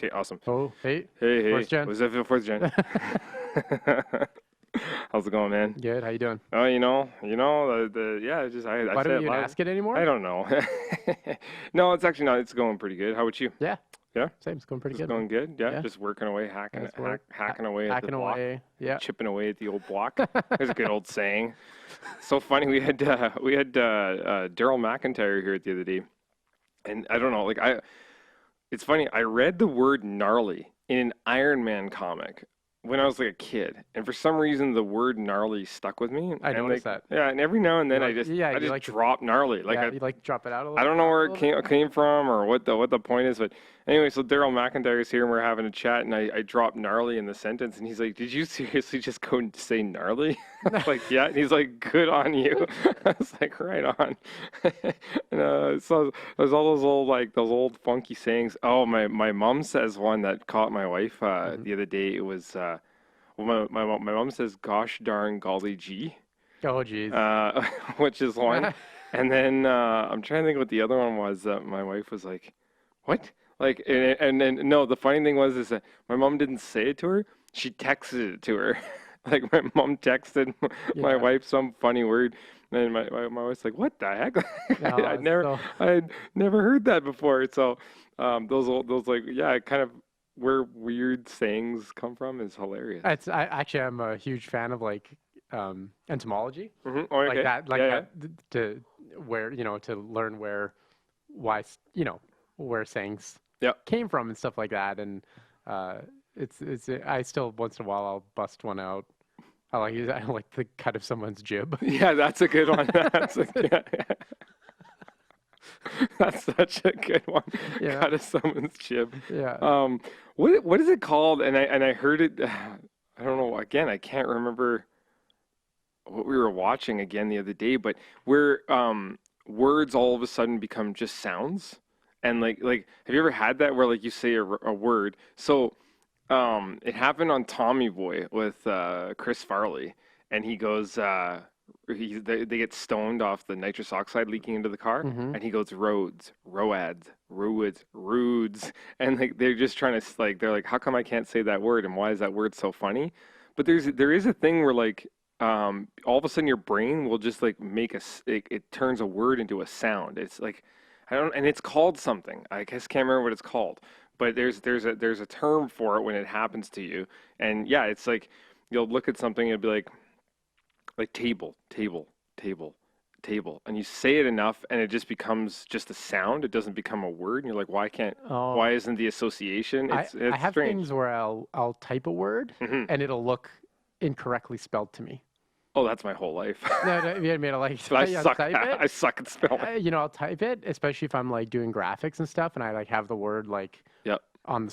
Okay, awesome. Oh, hey, Hey, hey. 4th Gen. What's up, 4th Gen? How's it going, man? Good. How you doing? Oh, yeah, just I Why do say we it even loud. ask it I anymore? don't know. No, it's actually not. It's going pretty good. How about you? Yeah, Yeah, same. It's going pretty just good, man. going good. Yeah, Yeah, just working away, nice work. hacking away at the Hacking block, away. Yeah. chipping away at the old block. There's a good old saying. So funny. We had Daryl McIntyre here the other day, and I don't know. It's funny. I read the word gnarly in an Iron Man comic when I was like a kid, and for some reason the word gnarly stuck with me. I And noticed like, that. yeah, and every now and then Yeah, I you just like to, drop gnarly. Like yeah, you like to drop it out I don't know drop it where a it little bit. came from or what the point is, but anyway, so Daryl McIntyre is here and we're having a chat, and I dropped gnarly in the sentence, and he's like, "Did you seriously just go and say gnarly?" I was like, "Yeah," and he's like, "Good on you." I was like, "Right on." And so there's all those old funky sayings. Oh, my mom says one that caught my wife Hmm. the other day. It was my mom says, "Gosh darn golly gee," Oh, geez. uh, which is one. And then I'm trying to think what the other one was that my wife was like, "What?" Like, and then no, the funny thing was is that my mom didn't say it to her. She texted it to her. Like my mom texted my Yeah. wife some funny word, and my wife's like, "What the heck?" No, so I'd never heard that before. So those like yeah, kind of where weird sayings come from is hilarious. I'm a huge fan of like entomology, Oh, like okay. that, Yeah, like yeah. that to where to learn why where sayings Yeah. came from and stuff like that. And uh, I still once in a while I'll bust one out. I like the cut of someone's jib. Yeah, that's a good one. Yeah, that's such a good one. Yeah, Cut of someone's jib. yeah. What is it called? And I heard it. I don't know. Again, I can't remember what we were watching again the other day, but where words all of a sudden become just sounds, and like have you ever had that where like you say a word? So it happened on Tommy Boy with Chris Farley, and he goes, they get stoned off the nitrous oxide leaking into the car, Hmm. and he goes roads, roads, roads, roads, and like they're just trying to like they're like, how come I can't say that word, and why is that word so funny? But there is a thing where like all of a sudden your brain will just like it turns a word into a sound. It's like I don't, and it's called something. I guess can't remember what it's called, but there's a term for it when it happens to you. And yeah, it's like you'll look at something and it'll be like table, table, table, table, and you say it enough and it just becomes just a sound. It doesn't become a word, and you're like, Oh, why isn't the association? I It's have strange. things where I'll type a word Hmm. and it'll look incorrectly spelled to me. Oh, that's my whole life. No, no, you mean like But I yeah, suck. type it? I suck at spelling. I'll type it, especially if I'm like doing graphics and stuff, and I like have the word like Yeah, on the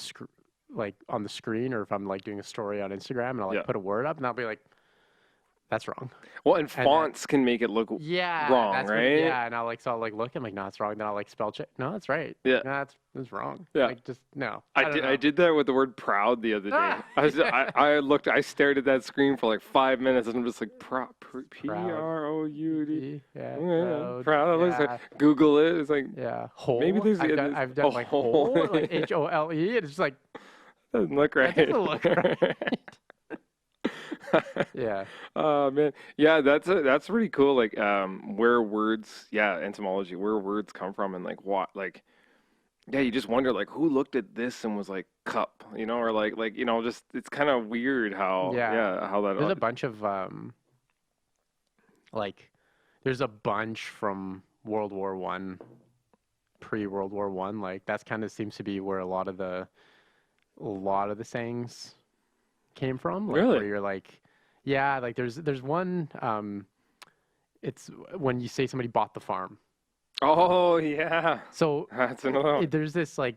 on the screen, or if I'm like doing a story on Instagram and I'll like yeah. put a word up, and I'll be like, "That's wrong." Well, and And fonts can make it look yeah, wrong, that's when right? and I'll like so I'll like look, I'm like, "No, it's wrong." Then I'll like spell check. No, that's right. Yeah, No, that's wrong. yeah. Like just no, I I don't did I know. did that with the word proud the other day. Ah, I stared at that screen for like 5 minutes and I'm just like P proud. R O U D. Yeah, Yeah, proud. proud. It looks like Yeah, Google it. It's like yeah. maybe Whole. there's yeah, there's I've a done like hole. whole, like HOLE. And it's just like Doesn't look that right. doesn't look right. Yeah. Oh man, yeah, that's pretty cool. Like where words, yeah, entomology, where words come from, and like what, like yeah, you just wonder like who looked at this and was like cup, or like just it's kind of weird how Yeah. yeah how that There's a bunch of like there's a bunch from World War One, pre-World War One. Like that's kind of seems to be where a lot of the sayings came from. Like where really. you're like, yeah, like there's one it's when you say somebody bought the farm. Oh yeah, So that's another one. there's this like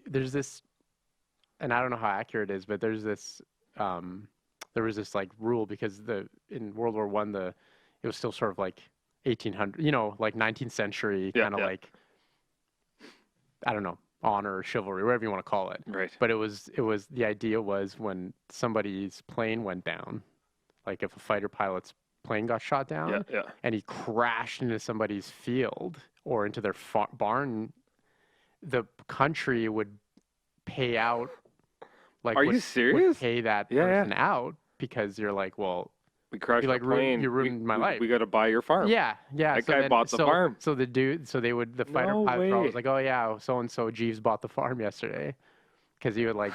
there's this and I don't know how accurate it is, but um there was this like rule because the in World War One it was still sort of like 1800, like 19th century Yeah, kind of yeah, like I don't know, honor or chivalry, whatever you want to call it. right. But it was the idea was when somebody's plane went down, like if a fighter pilot's plane got shot Yeah, down yeah, and he crashed into somebody's field or into their barn, the country would pay out, like Are would you would serious? pay that Yeah, yeah. person out because you're like, well, We you crashed a like plane. you ruined my life. We got to buy your farm. Yeah, yeah. That So guy then, bought the farm. so the dude, so they would, the fighter No pilots were always way. like, oh yeah, so and so Jeeves bought the farm yesterday, because he would like,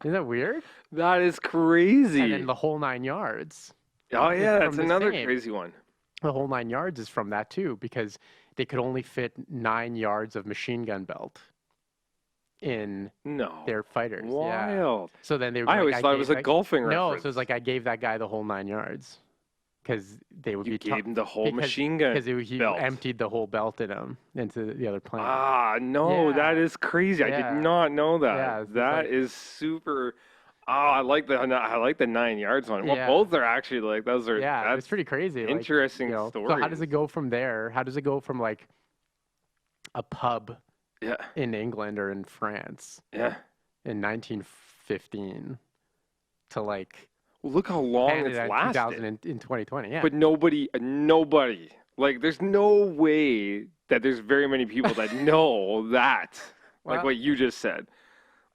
isn't that weird? That is And then crazy. the whole 9 yards Oh is yeah, that's from the another same. crazy one. The whole 9 yards is from that too, because they could only fit 9 yards of machine gun belt in No. their fighters. Yeah. Wild. So then they would be I like, always I thought it was gave a that. golfing No, so reference. it's like I gave that guy the whole 9 yards, because they would You be gave him the whole because machine gun he belt. emptied the whole belt in him into the other plane. Ah, no, that Yeah, is crazy. I did yeah, not know that. yeah. It's That like, is super. Oh, I like the 9 yards one. Well, yeah, both are actually like those are yeah. It's that's pretty crazy. Like, interesting so how does stories. it go from there? How does it go from like a pub Yeah, in England or in France yeah. in 1915 to like Well, look how long it's Canada in lasted. 2000 in 2020? Yeah. But nobody, like, there's no way that there's very many people that know that, like Well, what you just said.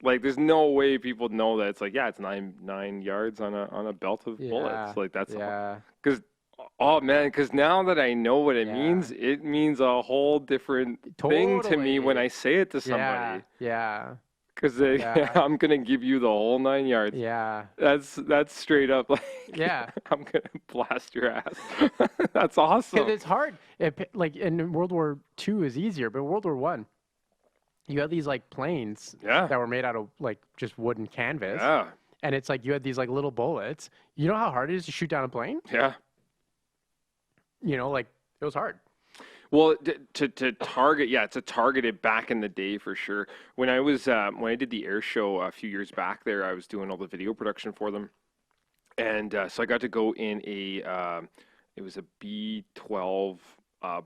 Like, there's no way people know that it's like, yeah, it's nine yards on a belt of yeah, bullets. Like that's yeah, because, oh man, because now that I know what yeah. it means a whole different thing to me when Totally. I say it to Yeah, somebody. yeah, Because yeah, I'm gonna give you the whole 9 yards. yeah, That's straight up like yeah. I'm gonna blast your ass. That's Because awesome. it's hard. Like in World War II is easier, but World War One, you had these like planes Yeah, that were made out of like just wooden canvas, yeah, and it's like you had these like little bullets. You know how hard it is to shoot down a plane? yeah. Like it was hard. Well, to target, yeah, to target it back in the day for sure. When I did the air show a few years back there, I was doing all the video production for them, and so I got to go in it was a B-12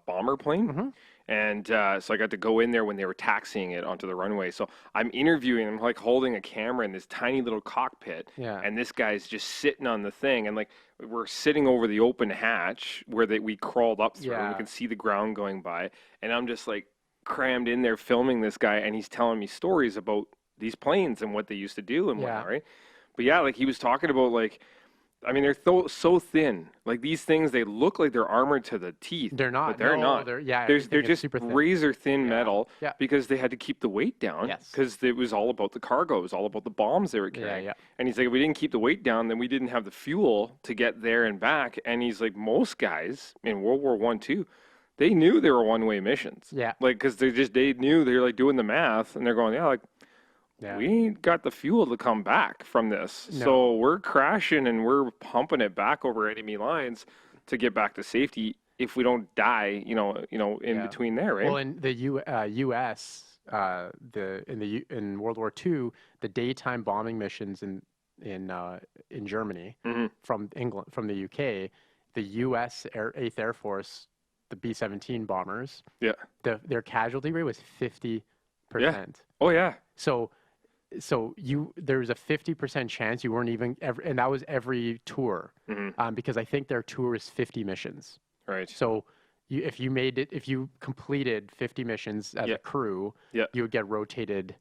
bomber plane, Hmm. and so I got to go in there when they were taxiing it onto the runway. So I'm interviewing, I'm like holding a camera in this tiny little cockpit, Yeah, and this guy's just sitting on the thing, and like we're sitting over the open hatch where we crawled up through, and we yeah, can see the ground going by, and I'm just like crammed in there filming this guy, and he's telling me stories about these planes and what they used to do and yeah. whatnot, right? But yeah, like he was talking about like I mean, they're so thin. Like these things, they look like they're armored to the teeth, They're but not. they're No, not. they're yeah. They're Everything is just super thin. razor thin Yeah, metal yeah. because they had to keep the weight down Yes. because it was all about the cargo. It was all about the bombs they were Yeah, carrying. yeah. And he's like, if we didn't keep the weight down, then we didn't have the fuel to get there and back. And he's like, most guys in World War One, too, they knew they were one-way missions. Yeah, Like, because they knew they're like doing the math and they're going, yeah, like yeah. we ain't got the fuel to come back from this. No. So we're crashing and we're pumping it back over enemy lines to get back to safety if we don't die, in Yeah. between there, Well, right? in the U.S., in World War II, the daytime bombing missions in Germany Hmm. from England from the UK, the U.S. Eighth Air Force, the B-17 bombers, Yeah. their casualty rate was 50%. Oh yeah. So there's a 50% chance you weren't even ever, and that was every tour, Hmm. because I think their tour is 50 missions. Right. So if you completed 50 missions as Yeah. a crew, Yeah. you would get rotated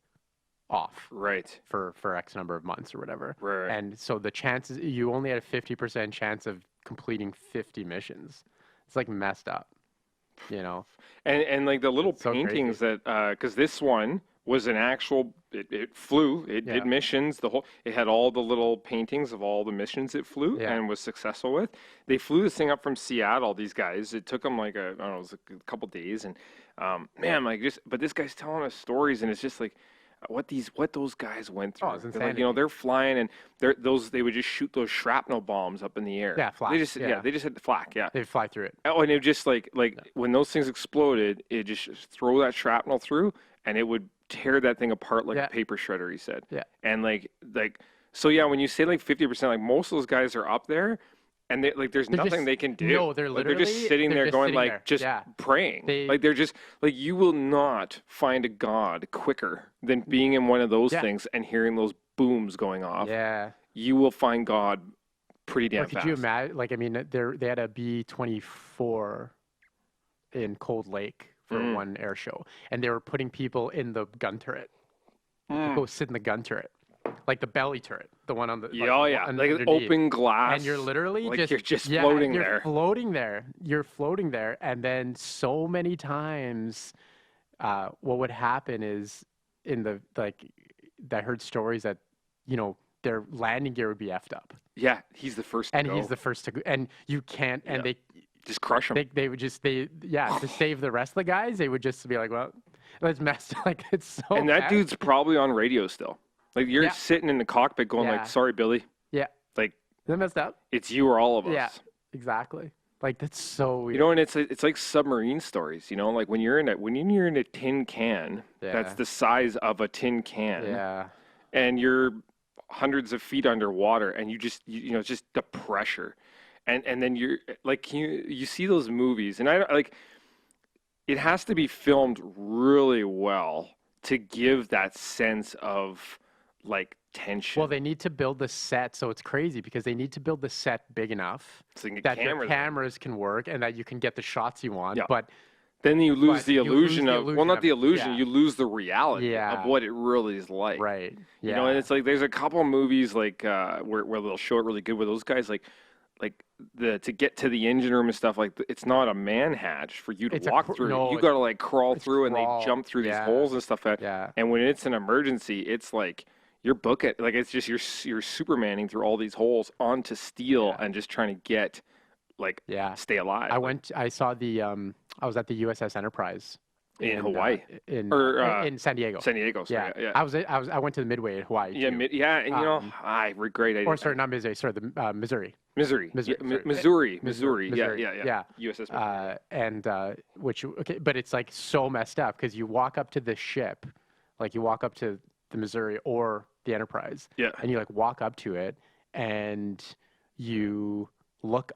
off Right. for X number of months or whatever. Right. And so the chances, you only had a 50% chance of completing 50 missions. It's like messed up, you know? And like the little It's so paintings crazy. that because this one was an actual it flew, it Yeah. did missions, it had all the little paintings of all the missions it flew Yeah. and was successful with. They flew this thing up from Seattle, these guys. It took them like I don't know, it was like a couple days, and man, like just but this guy's telling us stories, and it's just like what those guys went Oh, through. it's They're like, insanity. they're flying and they would just shoot those shrapnel bombs up in the air. Yeah, flak, They just yeah. they just hit the flak, yeah. They fly through it. Oh, and it just like Yeah. when those things exploded, it just throw that shrapnel through, and it would tear that thing apart like Yeah. a paper shredder. He said, Yeah. and like so yeah. When you say like 50%, like most of those guys are up there, and there's They're nothing just, they can do. no, they're Like they're just literally, sitting they're there just going sitting like there. just Yeah. praying. They, Like they're just like you will not find a god quicker than being in one of those Yeah. things and hearing those booms going off. yeah. You will find God pretty damn Or could fast. you imagine? Like, I mean, they had a B-24 in Cold Lake for Mm. one air show, and they were putting people in the gun turret. you could go sit in the gun turret, like the belly turret, the one on the Yeah, oh yeah, like an underneath. open And you're glass, literally like just you're just yeah, floating you're there. floating there. You're floating there, and then so many times, what would happen is in the like, I heard stories that, their landing gear would be effed up, Yeah, he's the first to and he's go. the first to go, and you can't, Yeah, and just crush him. they would just yeah, to save the rest of the guys, they would just be like, well, let's mess like it's so And that bad. dude's probably on radio still. Like you're Yeah, sitting in the cockpit going like, yeah, "Sorry, Billy. yeah. Like Isn't that messed up? it's you or all of Yeah, us." exactly. Like that's so You know, weird. and it's like submarine stories. You know, like when you're in a tin can that's Yeah, the size of a tin can, yeah. and you're hundreds of feet underwater, and you know it's just the pressure, and then you're like you see those movies, and I like it has to be filmed really well to give that sense of like Well, tension. they need to build the set, so it's crazy because they need to build the set big enough So you can get that their cameras in. cameras can work and that you can get the shots you want. Yeah. But Then you lose but the you lose illusion the of, well, illusion not of the illusion, yeah, you lose the reality of yeah, what it really is like. right, You know, and yeah. it's like there's a couple movies like where they'll show it really good where those guys like the to get to the engine room and stuff like it's not a man hatch for you to It's a walk through. no, You got to like crawl it's through and they crawl. jump through these Yeah, holes and stuff. yeah, And when it's an emergency, it's like you're booking like it's just you're Supermaning through all these holes onto steel yeah, and just trying to get like yeah. stay alive like I saw I was at the USS Enterprise in Hawaii or in San Diego. San Diego. Sorry, Yeah, yeah. I went to the Midway in Hawaii Yeah, too. yeah, and you know, Um, I regret I or didn't. sorry, not Missouri, sorry, the Missouri, Missouri, yeah, Missouri, sorry, Missouri, yeah, Missouri, yeah, yeah. yeah. USS Missouri. And which okay, but it's like so messed up because you walk up to the ship, like you walk up to the Missouri or the Enterprise, Yeah, and you like walk up to it, and you look.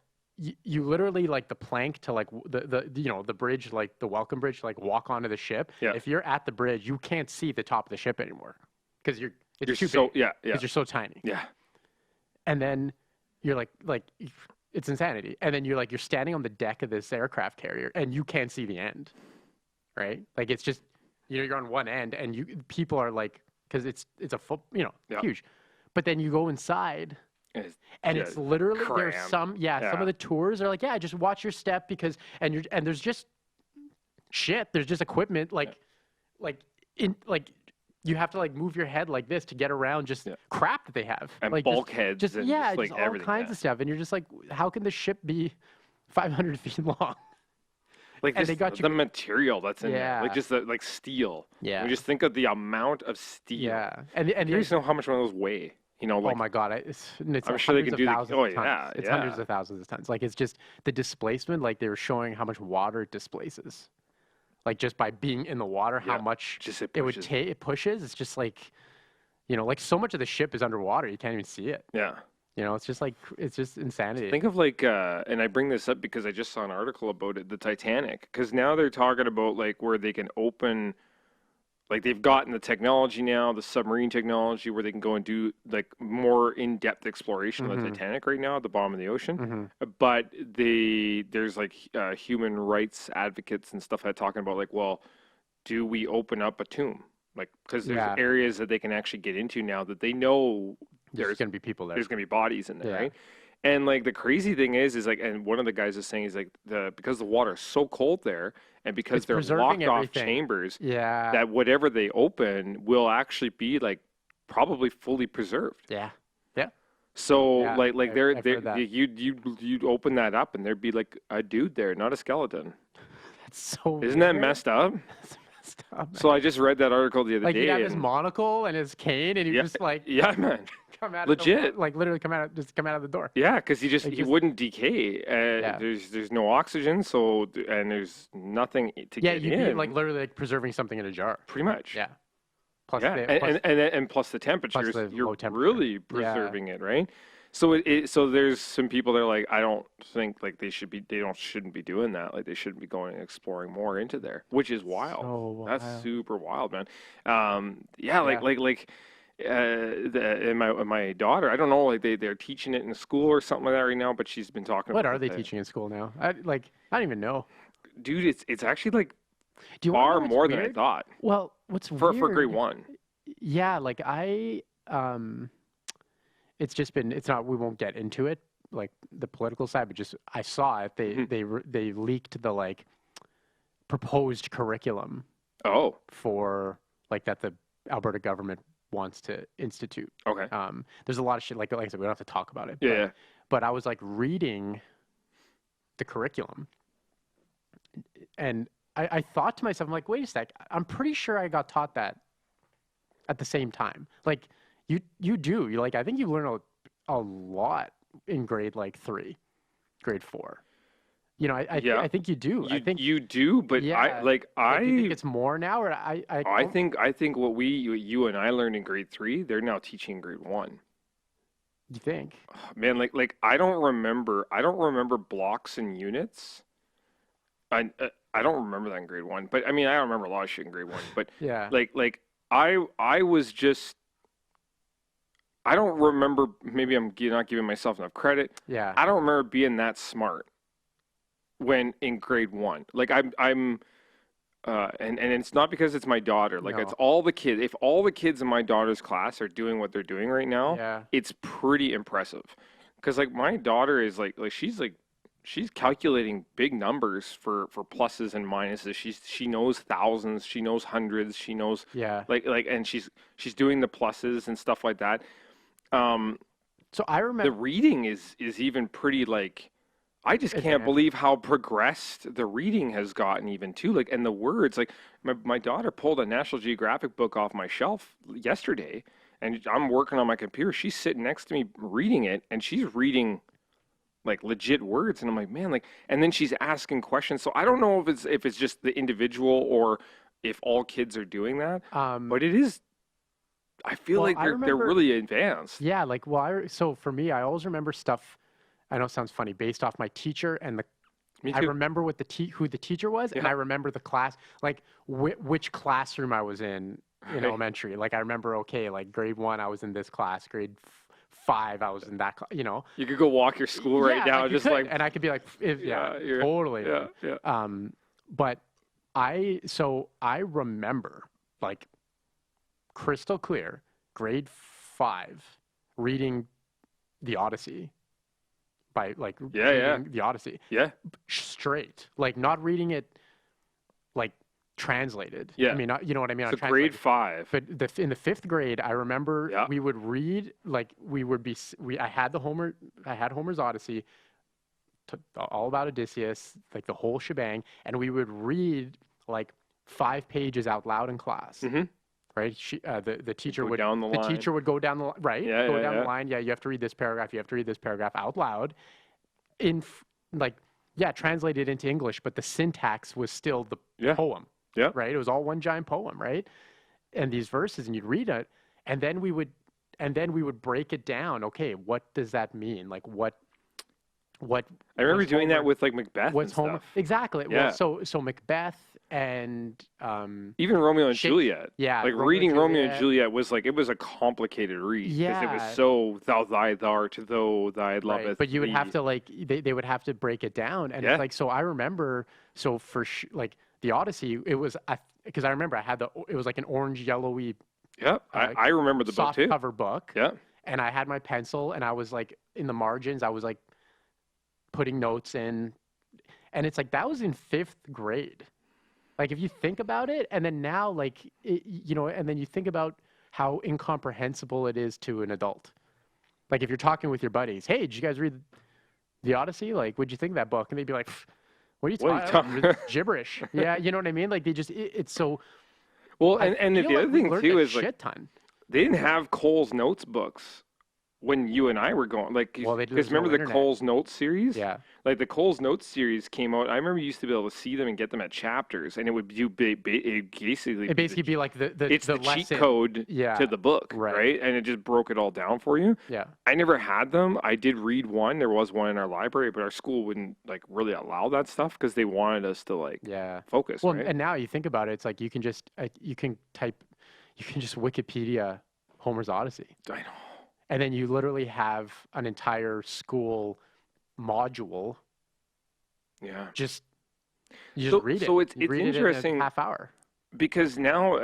You literally like the plank to like the bridge, like the welcome bridge to like walk onto the ship. yeah. If you're at the bridge, you can't see the top of the ship anymore because You're it's too so big yeah, yeah, because you're so tiny. yeah. And then you're like it's insanity. And then you're standing on the deck of this aircraft carrier and you can't see the end, right? Like it's just you're on one end and people are like because it's a foot Yeah. huge, but then you go inside It's, and yeah, it's literally there's crammed. some Yeah, of the tours are like just watch your step because and there's just shit there's just equipment like in like you have to like move your head like this to get around just yeah. crap that they have And like bulkheads just and yeah just like just all everything. kinds Yeah. of stuff and you're just like how can the ship be 500 feet long Like and this, they got you the material that's in there, like yeah just the, like steel. yeah You just think of the amount of steel. yeah and Curious to know how much one of those weigh. You know, oh like my god it's I'm sure they hundreds can of do the. thousands Oh of tons yeah, it's yeah. hundreds of thousands of tons like it's just the displacement like they were showing how much water it displaces like just by being in the water how Yeah, much just it it would pushes. take it pushes it's just like like so much of the ship is underwater you can't even see it Yeah. it's just like it's just insanity Think of like, and I bring this up because I just saw an article about it, the Titanic, because now they're talking about like where they can open, like they've gotten the technology now, the submarine technology, where they can go and do like more in-depth exploration of the hmm Titanic right now at the bottom of the ocean. hmm But there's like human rights advocates and stuff that talking about like, well, do we open up a tomb? Like, because there's yeah areas that they can actually get into now that they know there's there's gonna be people there there's gonna be bodies in there, yeah right? And like the crazy thing is like, and one of the guys is saying is like because the water is so cold there, and because it's they're preserving locked off everything chambers, yeah that whatever they open will actually be like probably fully preserved. yeah yeah So yeah like they're I've heard that you'd open that up and there'd be like a dude there, not a skeleton. that's so Isn't that weird messed up? that's messed up So man I just read that article the other like he'd have day, his and monocle and his cane and he'd yeah, just like yeah, man, come out of legit. like literally come out of the door Yeah, because like he just wouldn't decay. yeah There's no oxygen, so and there's nothing to yeah get you'd be like in. literally like preserving something in a jar Pretty much. yeah plus Yeah, the and plus the plus temperatures, the you're low temperature really yeah preserving it, right? So so there's some people that are like, I don't think like shouldn't be doing that. Like they shouldn't be going and exploring more into there, which is wild. so That's wild super wild, man. Yeah, yeah and my daughter, I don't know, like they're teaching it in school or something like that right now, but she's been talking what about are they the teaching in school now I don't even know dude, it's actually like do you want to far know what's more than I weird thought well what's for grade weird one. yeah, like it's just been, it's not, we won't get into it, like the political side, but just I saw it. Mhm. They leaked the like proposed curriculum Oh, for like that the Alberta government wants to institute. okay. There's a lot of shit like I said, we don't have to talk about it, Yeah, yeah. but I was like reading the curriculum, and I thought to myself, I'm like, wait a sec, I'm pretty sure I got taught that at the same time. Like you do. You like I think you learn a lot in grade like 3, grade 4. You know, Yeah. I think you do. I think You do, but yeah. Like do you think it's more now or I don't I think what you and I learned in grade 3, they're now teaching in grade 1. you think? Man, I don't remember blocks and units. I don't remember that in grade 1, but I mean I don't remember a lot of shit in grade 1, but Yeah. like I was just I don't remember, maybe not giving myself enough credit. Yeah. I don't remember being that smart when in grade 1. Like I'm and it's not because it's my daughter. Like it's No. all the kids. If all the kids in my daughter's class are doing what they're doing right now, Yeah. it's pretty impressive. Because like my daughter is she's calculating big numbers for pluses and minuses. She knows thousands, she knows hundreds, she knows Yeah. and she's doing the pluses and stuff like that. Um, So I the remember reading is even pretty like I just can't advanced. believe how progressed the reading has gotten even too. Like and the words, like my daughter pulled a National Geographic book off my shelf yesterday and I'm working on my computer. She's sitting next to me reading it and she's reading like legit words and I'm like, man, like and then she's asking questions. So I don't know if it's just the individual or if all kids are doing that, Um but it is I feel well, like I they're remember really advanced. yeah, like well so for me I always remember stuff I know it sounds funny based off my teacher and the Me I too. remember what who the teacher was, and Yeah. I remember the class, like which classroom I was in Right. elementary. Like I remember, okay, like grade 1 I was in this class, grade 5 I was in that class. You know, You could go walk your school right yeah, now, like you just could, like, and I could be like, if yeah, yeah, you're, totally. yeah, yeah. But I remember like crystal clear, grade 5, reading the Odyssey by like Yeah, yeah, reading the Odyssey yeah, straight, like not reading it like translated. I yeah. mean, you know what I mean on So grade translated. 5. But in the 5th grade, I remember Yeah. we would read like we would be we I had Homer's Odyssey, all about Odysseus, like the whole shebang, and we would read like 5 pages out loud in class. Mm-hmm. Right? The teacher Go would down the line. go down the right, Yeah, go yeah, down the yeah. line. Yeah, you have to read this paragraph. You have to read this paragraph out loud in like yeah, translated into English, but the syntax was still the Yeah, poem, yeah. right? It was all one giant poem, right? And these verses, and you'd read it, and then we would break it down. Okay, what does that mean? Like what I remember was doing that Homer? with like Macbeth and What's Homer? stuff. Exactly. Well, Yeah. so Macbeth and Even Romeo and Shakespeare. Juliet. Yeah, Like Romeo and reading Romeo and Juliet. Juliet was like it was a complicated read because it was Yeah, so thou thy thart though thy right. loveth But you would have thee. to like they would have to break it down, and it's Yeah. like so. I remember so like the Odyssey. It was because I remember I had it was like an orange yellowy Yeah. uh, I remember the book soft too. cover book, Yeah. and I had my pencil, and I was like in the margins. I was like putting notes in, and it's like that was in 5th grade. Like if you think about it, and then now like you know, and then you think about how incomprehensible it is to an adult. Like if you're talking with your buddies, hey, did you guys read the Odyssey? Like, what'd you think of that book? And they'd be like, what are you What are you talking? talking? Gibberish. Yeah, you know what I mean? Like they just it's so. Well, I and feel the like other we thing learned too a is like shit ton. they didn't have Cole's Notes books when you and I were going. Like, Well, because there's no remember the internet. Cole's Notes series? Yeah, Like the Cole's Notes series came out. I remember you used to be able to see them and get them at Chapters, and it would you it basically it be the basically be like it's the the cheat lesson. code Yeah, to the book, right. right? And it just broke it all down for you. Yeah, I never had them. I did read one. There was one in our library, but our school wouldn't like really allow that stuff because they wanted us to like yeah. focus, Well, right? and now you think about it, it's like you can just you can just Wikipedia Homer's Odyssey, I know. and then you literally have an entire school module. Yeah. Just you just So read it. so You it's read it in a interesting half hour. because now,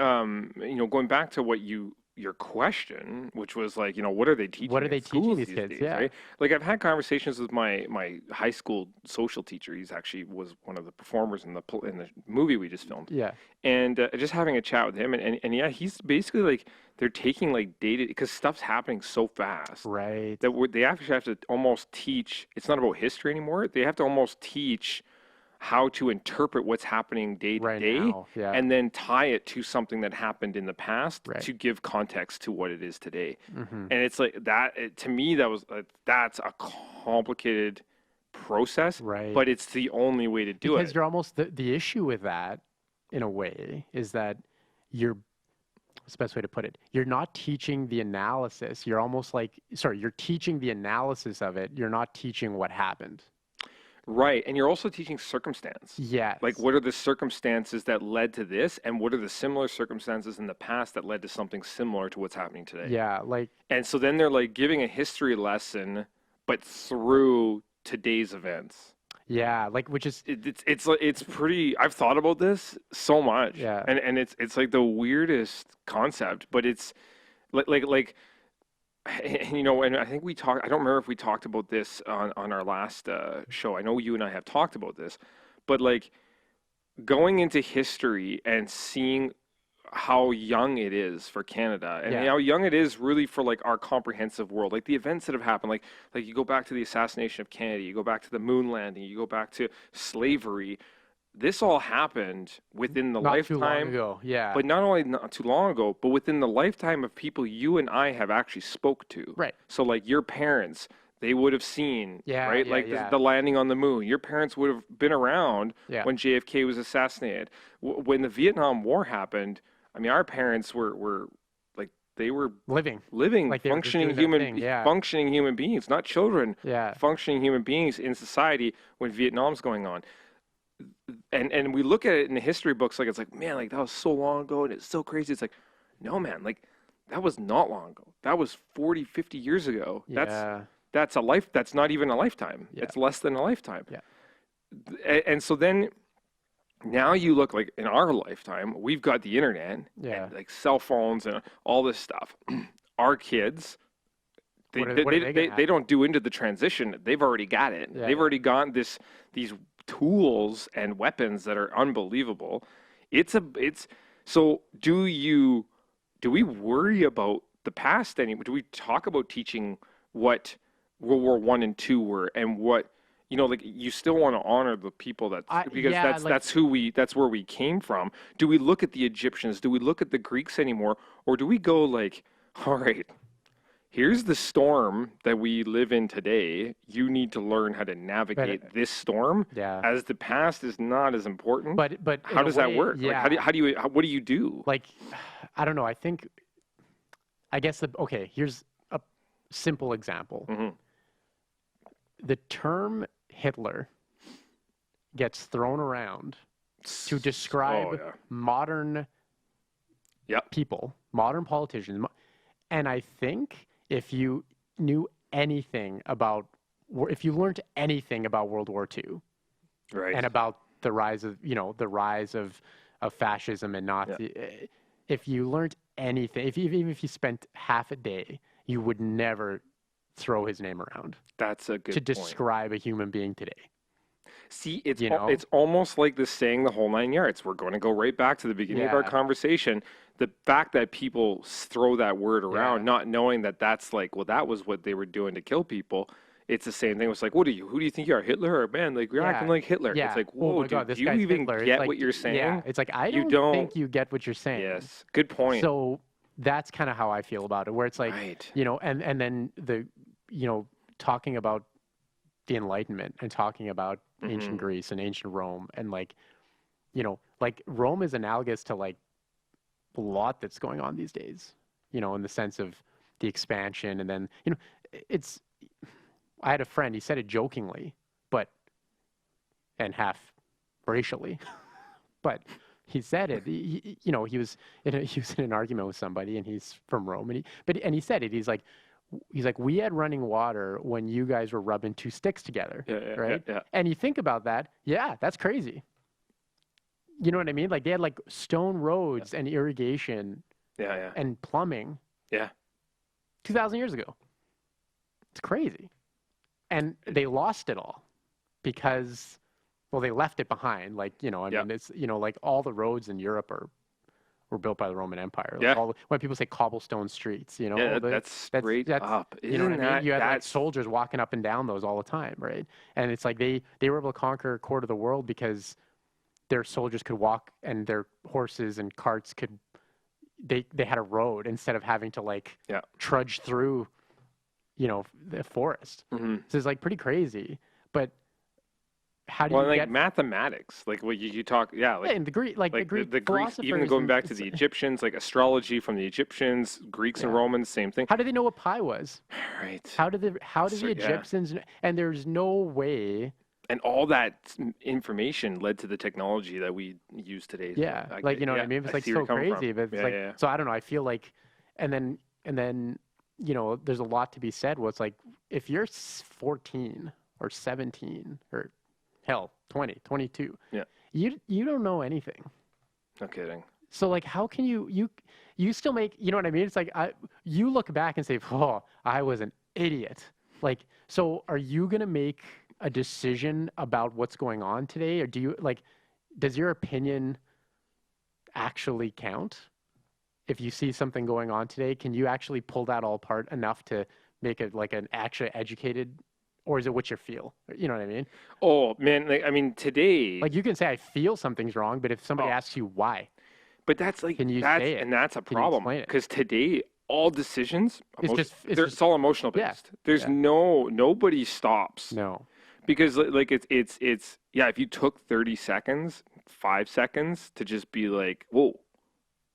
going back to your question, which was like, what are they What teaching are in they teaching schools these these kids? days, Yeah. right? Like I've had conversations with my high school social teacher. He's actually was one of the performers in the movie we just filmed, Yeah. and just having a chat with him, and yeah, he's basically like they're taking like data because stuff's happening so fast Right. that they actually have to almost teach. It's not about history anymore. They have to almost teach how to interpret what's happening day to Right day now. Yeah. and then tie it to something that happened in the past Right. to give context to what it is today. Mm-hmm. And it's like that to me that was that's a complicated process, Right. but it's the only way to do Because it. you're almost the issue with that, in a way, is that you're what's the best way to put it? You're not teaching the analysis. You're almost like, sorry, you're teaching the analysis of it. You're not teaching what happened. Right. And you're also teaching circumstance. Like, Yes. what are the circumstances that led to this, and what are the similar circumstances in the past that led to something similar to what's happening today? Yeah. Like, And so then they're like giving a history lesson, but through today's events. yeah. Like, which is, It's pretty. I've thought about this so much, yeah. and it's like the weirdest concept, but it's like and I think we talked. I don't remember if we talked about this on our last show. I know you and I have talked about this, but like going into history and seeing how young it is for Canada and Yeah. how young it is really for like our comprehensive world, like the events that have happened, like you go back to the assassination of Kennedy, you go back to the moon landing, you go back to slavery. This all happened within the Not too long lifetime, ago. Yeah. but not only not too long ago, but within the lifetime of people you and I have actually spoke to. Right. So like your parents, they would have seen, Yeah. right? Yeah. Like Yeah. the landing on the moon. Your parents would have been around Yeah. when JFK was assassinated. When the Vietnam War happened, I mean, our parents were like they were Living. living, Like they were just doing their thing. Yeah. functioning human beings, not children, Yeah. functioning human beings in society when Vietnam's going on. And we look at it in the history books like it's like, man, like that was so long ago and it's so crazy. It's like, no, man, like that was not long ago. That was 40, 50 years ago. Yeah. That's a life. That's not even a lifetime. Yeah. It's less than a lifetime. Yeah. And so then now you look like in our lifetime, we've got the internet Yeah. and like cell phones and all this stuff. Our kids, What are they gonna they have? don't do into the transition. They've already got it. Yeah. They've Yeah. already got these tools and weapons that are unbelievable. It's so do we worry about the past anymore? Do we talk about teaching what World War One and Two were and what like you still want to honor the people because Yeah. Like, that's where we came from. Do we look at the Egyptians? Do we look at the Greeks anymore? Or do we go like, all right, here's the storm that we live in today. You need to learn how to navigate this storm yeah. as the past is not as important. But in How a does that way, work? Like, yeah. what do you do? Like, I don't know. I guess okay, here's a simple example. Hmm. The term Hitler gets thrown around to describe Oh, yeah. modern Yep. people, modern politicians. And I think if you knew anything about, if you learned anything about World War II Right. and about the rise of, of fascism and Nazi, if you learned anything, even if you spent half a day, you would never throw his name around That's a good to point. describe a human being today. See, it's You know? it's almost like the saying the whole nine yards. We're going to go right back to the beginning of our Yeah. conversation. The fact that people throw that word around, Yeah. not knowing that that's like, well, that was what they were doing to kill people. It's the same thing. It's like, what are you? Who do you think you are, Hitler or man? Like you're acting Yeah. like Hitler. Yeah. It's like, Oh whoa, my dude, God, this do you guy's even Hitler. It's get like, what you're saying? Yeah, it's like I You don't think don't. you get what you're saying. Yes, good point. So that's kind of how I feel about it, where it's like, Right. and then talking about the Enlightenment and talking about ancient Mhm. Greece and ancient Rome and like Rome is analogous to like a lot that's going on these days, in the sense of the expansion and then, it's, I had a friend, he said it jokingly, and half racially, but he said it. He was in an argument with somebody, and he's from Rome, and he said it. He's like, we had running water when you guys were rubbing two sticks together, Yeah, right? yeah. And you think about that, yeah, that's crazy. You know what I mean? Like they had like stone Yeah. roads and irrigation Yeah. Yeah. and plumbing Yeah. 2,000 years ago. It's crazy. And they lost it all because, well, they left it behind. Like, I Yeah. mean, it's, like all the roads in Europe were built by the Roman Empire. Like Yeah. when people say cobblestone streets, Yeah. That's straight that's, up. you know what I Isn't mean? that You had like that's soldiers walking up and down those all the time, right? And it's like they were able to conquer a quarter of the world because their soldiers could walk and their horses and carts could they had a road instead of having to like yeah. trudge through the forest. Hmm. So it's like pretty crazy. But how do Well, you and like get mathematics, like what you talk, yeah, yeah, and the Greek like the Greek the Greeks, even philosophers going and back to the Egyptians, like astrology from the Egyptians, Greeks and yeah. Romans, same thing. How do they know what pi was? Right. How did So, the yeah. Egyptians and there's no way And all that information led to the technology that we use today. So yeah like you know what yeah, I mean it's I like see where so you're coming from. crazy but it's Yeah, like yeah, so I don't know I feel like and then there's a lot to be said where it's like if you're 14 or 17 or hell 20 22 yeah. you don't know anything. No kidding. So like, how can you still make, you know what I mean? It's like you look back and say, "Oh, I was an idiot." Like, so are you gonna make a decision about what's going on today, or do you like, does your opinion actually count? If you see something going on today, can you actually pull that all apart enough to make it like an actually educated, or is it what you feel? You know what I mean? Oh man, like I mean today. Like you can say I feel something's wrong, but if somebody Oh, asks you why, but that's like can you say it? that's a Can you problem explain it? because today all decisions, It's it's just all emotional yeah, based. There's yeah. nobody stops No. because like it's yeah. If you took 30 seconds, 5 seconds to just be like, whoa,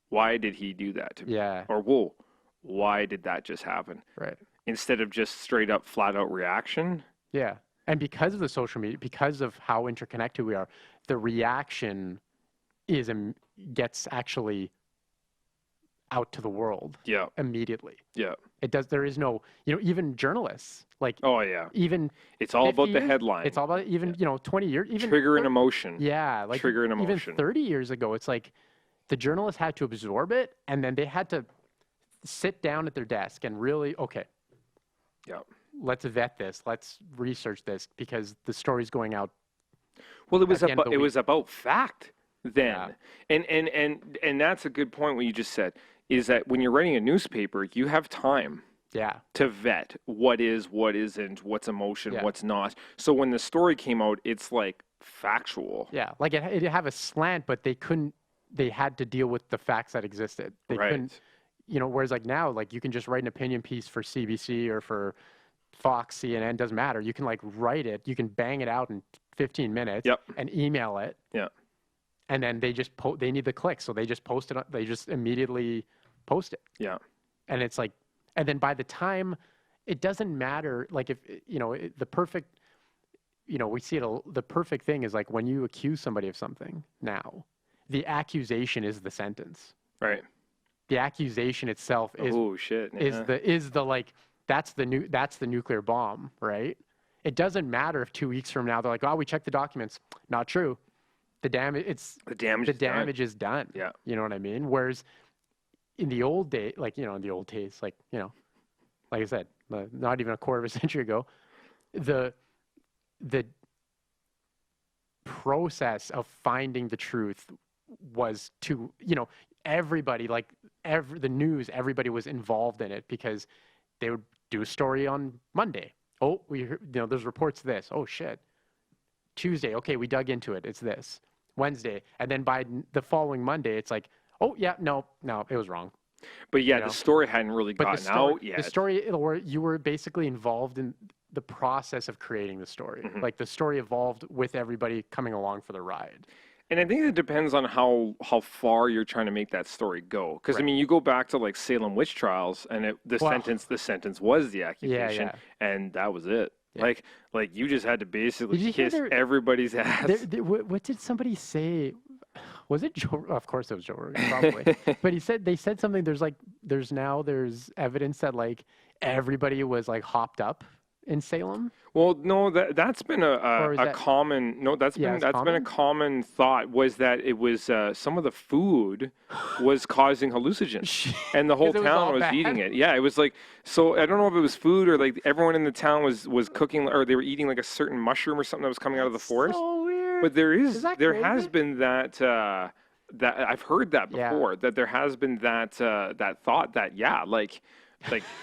why did he do that to me? Yeah. Or whoa, why did that just happen? Right. Instead of just straight up flat out reaction. Yeah. And because of the social media, because of how interconnected we are, the reaction is gets actually out to the world Yeah, immediately. yeah. It does. There is no, even journalists, like Oh yeah. even It's all 50 about the years, headline. it's all about even, 20 years, even Trigger an emotion. yeah, like Trigger an even emotion. 30 years ago, it's like the journalists had to absorb it and then they had to sit down at their desk and really, okay, Yeah. let's vet this, let's research this because the story's going out Well, at the end of the it week. was about fact then. Yeah. And that's a good point what you just said is that when you're writing a newspaper, you have time Yeah. to vet what is, what isn't, what's emotion, Yeah. what's not. So when the story came out, it's like factual. Yeah. Like it have a slant, but they had to deal with the facts that existed. They couldn't, Right. whereas like now, like you can just write an opinion piece for CBC or for Fox, CNN, doesn't matter. You can like write it, you can bang it out in 15 minutes Yep. and email it. Yeah. And then they just they need the clicks. So they just post it, they just immediately post it. Yeah. And it's like, and then by the time it doesn't matter, like if, the perfect, we see it, the perfect thing is like when you accuse somebody of something now, the accusation is the sentence. Right. The accusation itself is Oh shit. Yeah. is the like that's the nuclear bomb, right? It doesn't matter if 2 weeks from now they're like, oh, we checked the documents. Not true. The damage The damage is done. Yeah. You know what I mean? Whereas in the old day, like in the old days, like like I said, not even a quarter of a century ago, the process of finding the truth was to everybody like the news, everybody was involved in it because they would do a story on Monday. Oh, we heard, there's reports of this. Oh shit. Tuesday, okay, we dug into it. It's this. Wednesday, and then by the following Monday, it's like, oh yeah, no, it was wrong. But yeah, the story hadn't really But gotten out yet. the story, you were basically involved in the process of creating the story. Mhm. Like the story evolved with everybody coming along for the ride. And I think it depends on how far you're trying to make that story go. Because I Right. mean, you go back to like Salem witch trials, and the Well, sentence was the accusation, yeah. and that was it. Yeah. Like you just had to basically Did you hear kiss everybody's ass. what did somebody say? Was it Joe? Of course it was Joe Rogan, probably. But they said something. There's evidence that like everybody was like hopped up in Salem, Well, no, that's been or is a that common no, yeah, it's that's been a common? common thought was that it was some of the food was causing hallucinogens, and the whole Because it was town all was eating bad. it. Yeah, it was like so. I don't know if it was food or like everyone in the town was cooking or they were eating like a certain mushroom or something that was coming out of the That's forest. so weird. But Is that there has crazy? been that I've heard that Yeah. before that there has been that thought that yeah like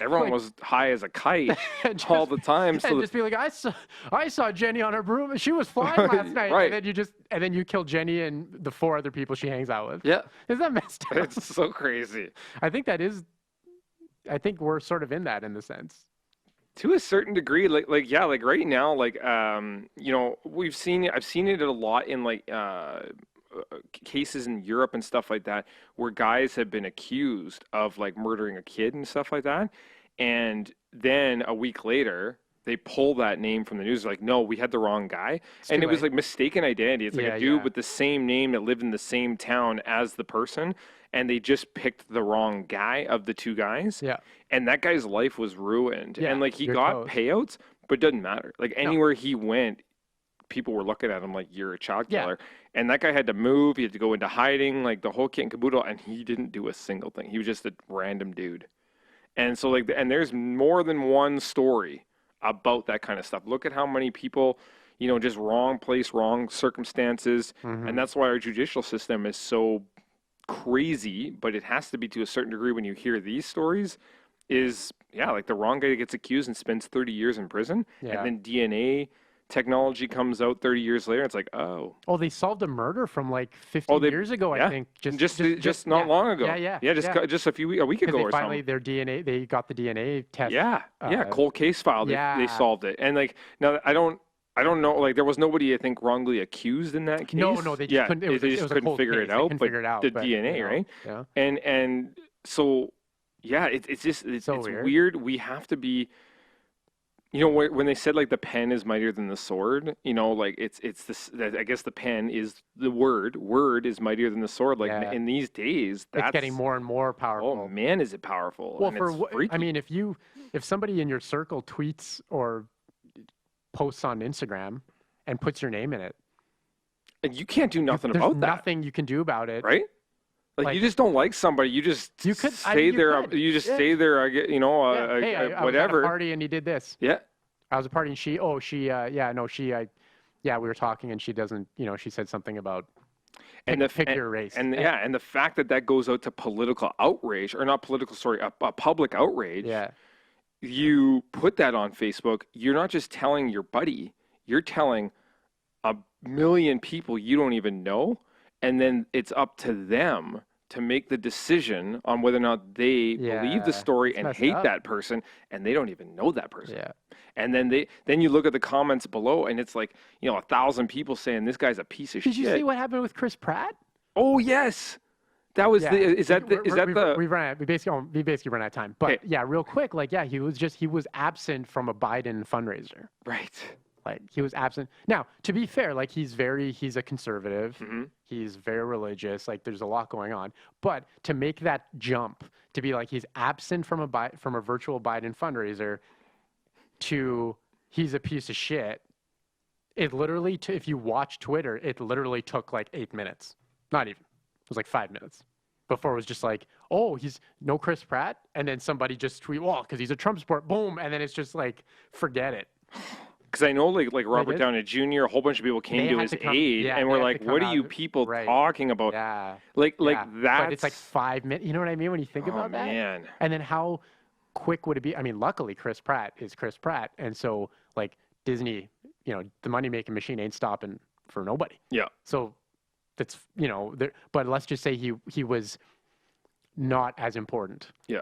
everyone Like was high as a kite and all just the time and so just be like, I saw Jenny on her broom and she was flying last night, and right. then you kill Jenny and the four other people she hangs out with. Yeah. Is that messed up? It's so crazy. I think that is. I think we're sort of in that in the sense. To a certain degree, like yeah, like right now, like you know, I've seen it a lot in like cases in Europe and stuff like that, where guys have been accused of like murdering a kid and stuff like that, and then a week later they pull that name from the news. Like, no, we had the wrong guy, It's and too it was late. like mistaken identity. It's like a Yeah, dude yeah, with the same name that lived in the same town as the person, and they just picked the wrong guy of the two guys, yeah, and that guy's life was ruined. yeah. And like he You're got toast. payouts, but it doesn't matter. Like No. anywhere he went, people were looking at him like you're a child Yeah. killer. And that guy had to move. He had to go into hiding, like the whole kit and caboodle. And he didn't do a single thing. He was just a random dude. And so like, and there's more than one story about that kind of stuff. Look at how many people, you know, just wrong place, wrong circumstances. And Hmm. that's why our judicial system is so crazy, but it has to be to a certain degree when you hear these stories is yeah, like the wrong guy gets accused and spends 30 years in prison and Yeah. then DNA technology comes out 30 years later. It's like, oh, Oh, they solved a murder from like 50 oh, they, years ago, I yeah, think. Just not yeah, long yeah, ago. yeah, Yeah, yeah. just a week Because ago they or finally something. their DNA, they got the DNA test. Yeah, yeah, Uh, cold case file. They yeah. solved it. And like now, I don't know. Like there was nobody I think wrongly accused in that No, no, case. they just Yeah, couldn't. It they it just was a couldn't cold figure it case. They out. couldn't But figure it out. the But DNA, right? yeah, And so yeah, it's just so it's weird. weird. We have to be. You know when they said like the pen is mightier than the sword, you know, like it's this. I guess the pen is the word. Word is mightier than the sword. Like Yeah, in these days, it's getting that's more and more oh powerful. man, is it powerful Well, and it's I freaky. mean, if somebody in your circle tweets or posts on Instagram and puts your name in it, And you can't do nothing there's about that, nothing you can do about it. right? Like you Like just don't like somebody, you just you could, stay you there. could, You just yeah, stay there. You know, yeah. Hey, I was at a whatever. party and he did this. Yeah, I was a party and yeah, no, yeah, we were talking and she doesn't, she said something about and the pick your race. and yeah, and the fact that that goes out to political outrage or not political, sorry, a public outrage. Yeah, You put that on Facebook. You're not just telling your buddy. You're telling a million people you don't even know, and then it's up to them to make the decision on whether or not they believe the yeah, story it's and messed hate up. that person, and they don't even know that person. Yeah. And then then you look at the comments below, and it's like 1,000 people saying this guy's a piece of Did you see shit. what happened with Chris Pratt? Oh yes, that was the Yeah, is that the is that the we basically run out of time. But okay yeah, real quick, like yeah, he was absent from a Biden fundraiser. right? Like he was absent. Now, to be fair, like he's a conservative. Hmm. He's very religious. Like there's a lot going on. But to make that jump to be like he's absent from from a virtual Biden fundraiser to he's a piece of shit. It literally, if you watch Twitter, it literally took like 8 minutes. Not even. It was like 5 minutes before it was just like, oh, he's no Chris Pratt, and then somebody just tweet, well, because he's a Trump support, boom, and then it's just like, forget it. Because I know like Like Robert Downey Jr. A whole bunch of people came they to had his to come, aid, yeah, and they we're had like, to what come are out, you people right? talking about? Yeah, Like yeah. that's But it's like 5 minutes. You know what I mean when you think oh about that? man, And then how quick would it be? I mean, luckily Chris Pratt is Chris Pratt, and so like Disney, the money making machine ain't stopping for nobody. yeah, So that's there, but let's just say he was not as important yeah.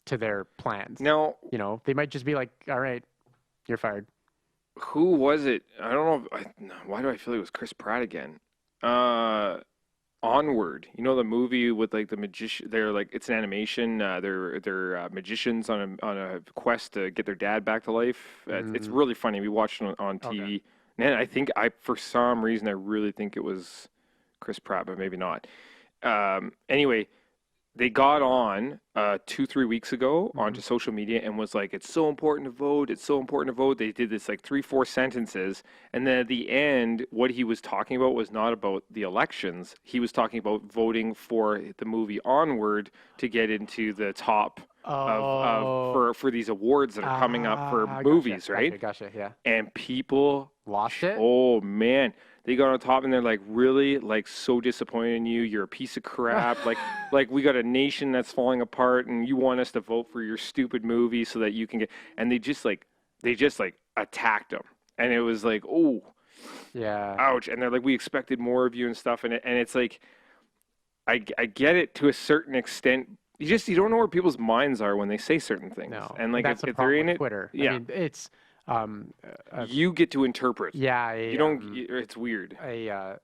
to their plans. Now They might just be like, all right, you're fired. who was it? I don't know. Why do I feel it was Chris Pratt again? Onward. You know the movie with like the magician. They're like it's an animation. They're magicians on a quest to get their dad back to life. It's Mm, really funny. We watched it on okay. TV. Man, I think for some reason I really think it was Chris Pratt, but maybe not. Anyway, they got on 2 3 weeks ago Hmm. onto social media and was like, it's so important to vote, it's so important to vote. They did this like 3 4 sentences, and then at the end what he was talking about was not about the elections. He was talking about voting for the movie Onward to get into the top of Oh, for these awards that are coming up for gotcha, movies, right? gotcha, gotcha. Yeah, And people, lost it. oh man, they got on top and they're like, really, like so disappointed in you. You're a piece of crap. Like we got a nation that's falling apart, and you want us to vote for your stupid movie so that you can get. And they just like attacked them, and it was like, oh, Yeah, ouch. And they're like, we expected more of you and stuff, and it's like, I get it to a certain extent. You don't know where people's minds are when they say certain things, no, and and like that's the if they're problem in with it, Twitter. I yeah, mean, it's um, you get to interpret. yeah, You don't. It's weird. I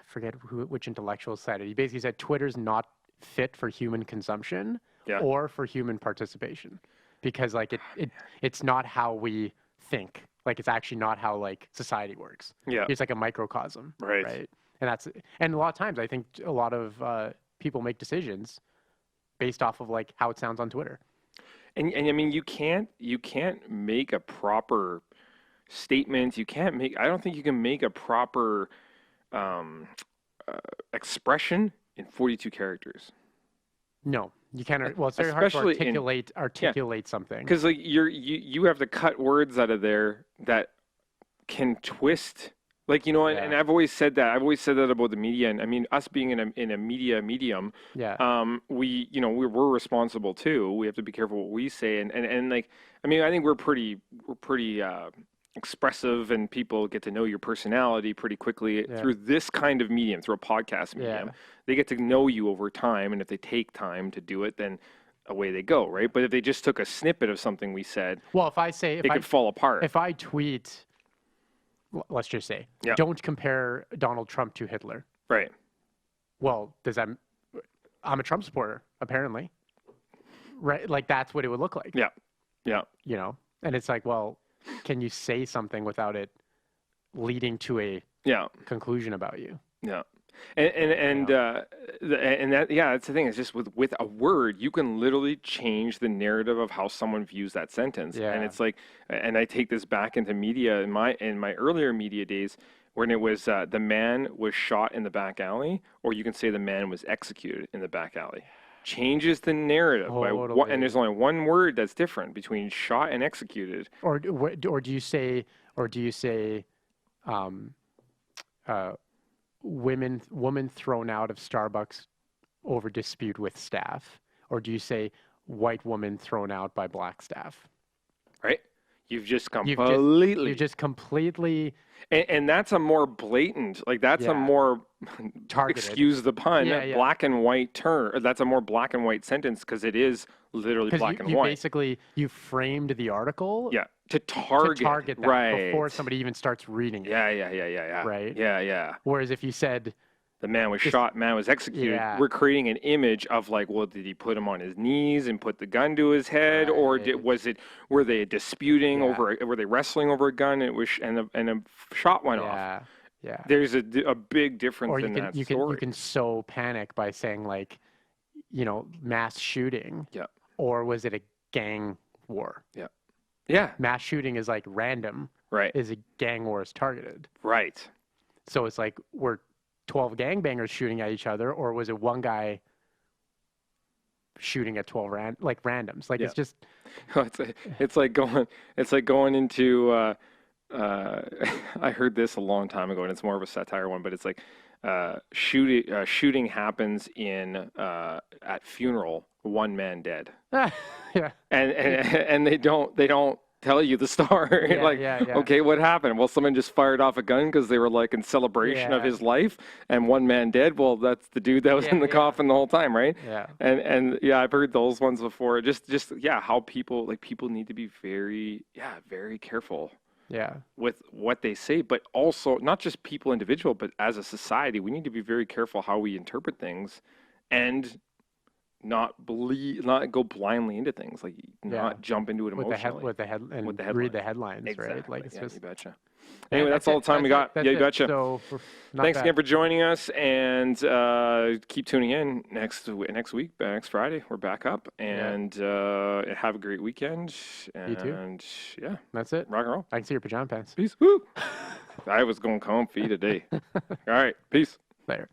forget which intellectual said it. He basically said Twitter's not fit for human consumption Yeah. or for human participation because like it's not how we think. Like it's actually not how like society works. Yeah. It's like a microcosm, Right. right? And a lot of times I think a lot of people make decisions based off of like how it sounds on Twitter. And I mean you can't make a proper statement. You can't make I don't think you can make a proper um, expression in 42 characters. No, you can't. Well, it's very hard to Especially in yeah, articulate something. because like you have to cut words out of there that can twist like and Yeah, I've always said that about the media, and I mean us being in a media medium, yeah, we're responsible too. We have to be careful what we say, and like I mean I think we're pretty expressive, and people get to know your personality pretty quickly yeah, through this kind of medium, through a podcast medium. yeah. They get to know you over time, and if they take time to do it, then away they go, right? But if they just took a snippet of something we said, Well, if I say it could fall apart. if I tweet, let's just say, Yeah, don't compare Donald Trump to Hitler. right. Well, does that? I'm a Trump supporter, apparently, right? Like that's what it would look like, Yeah, yeah, you know. And it's like, well, can you say something without it leading to a yeah. conclusion about you? Yeah. And and You and know? uh, and that yeah, that's the thing. It's just with a word, you can literally change the narrative of how someone views that sentence. And Yeah. it's like, and I take this back into media in my earlier media days, when it was the man was shot in the back alley, or you can say the man was executed in the back alley. Changes the narrative by what, and Totally. there's only one word that's different between shot and executed. Or do you say, or do you say, um, uh, woman thrown out of Starbucks over dispute with staff, or do you say white woman thrown out by black staff? Right? You've just You've just you've completely just completely and that's a more blatant, like that's a yeah more, targeted. excuse the pun, Yeah, yeah. black and white term. That's a more black and white sentence because it is literally Because black and you white. basically you framed the article Yeah, to to target, target that right? before somebody even starts reading it, Yeah, yeah, yeah, yeah, yeah, right? yeah, yeah. Whereas if you said The man was just shot, man was executed. yeah, We're creating an image of like, well, did he put him on his knees and put the gun to his head, or right, were they disputing yeah, over, were they wrestling over a gun, and it was, and a shot went off. yeah, yeah. There's a big difference Or in that you story. can sow panic by saying like, mass shooting, Yeah, or was it a gang war? yeah, yeah. Mass shooting is like random, Right, is a gang war is targeted. right. So it's like were 12 gangbangers shooting at each other, or was it one guy shooting at 12 randoms? Like Yeah. it's just It's like going into uh, I heard this a long time ago, and it's more of a satire one, but it's like shooting happens in at funeral, one man dead, yeah, and they don't tell you the story. yeah, Like, yeah, yeah, okay, what happened? Well, someone just fired off a gun because they were like in celebration of yeah, his life, and one man dead. Well, that's the dude that was in yeah, the yeah, coffin the whole time, right? yeah, And yeah, I've heard those ones before. Just yeah, how people need to be very careful yeah, with what they say, but also not just people individual, but as a society, we need to be very careful how we interpret things, and not go blindly into things, like yeah. not jump into it emotionally With the head with and the read headlines. the headlines, right? Exactly. Like it's Yeah, you just betcha. Yeah, Anyway, that's that's all the it. time we That's it. got. Yeah, That's you it. betcha. So not Thanks again bad. for joining us, and keep tuning in next week, next Friday. We're back up, Yeah, and have a great weekend. you too. And yeah, That's it. rock and roll. I can see your pajama pants. Peace. Woo! I was going comfy today. All right, peace. There.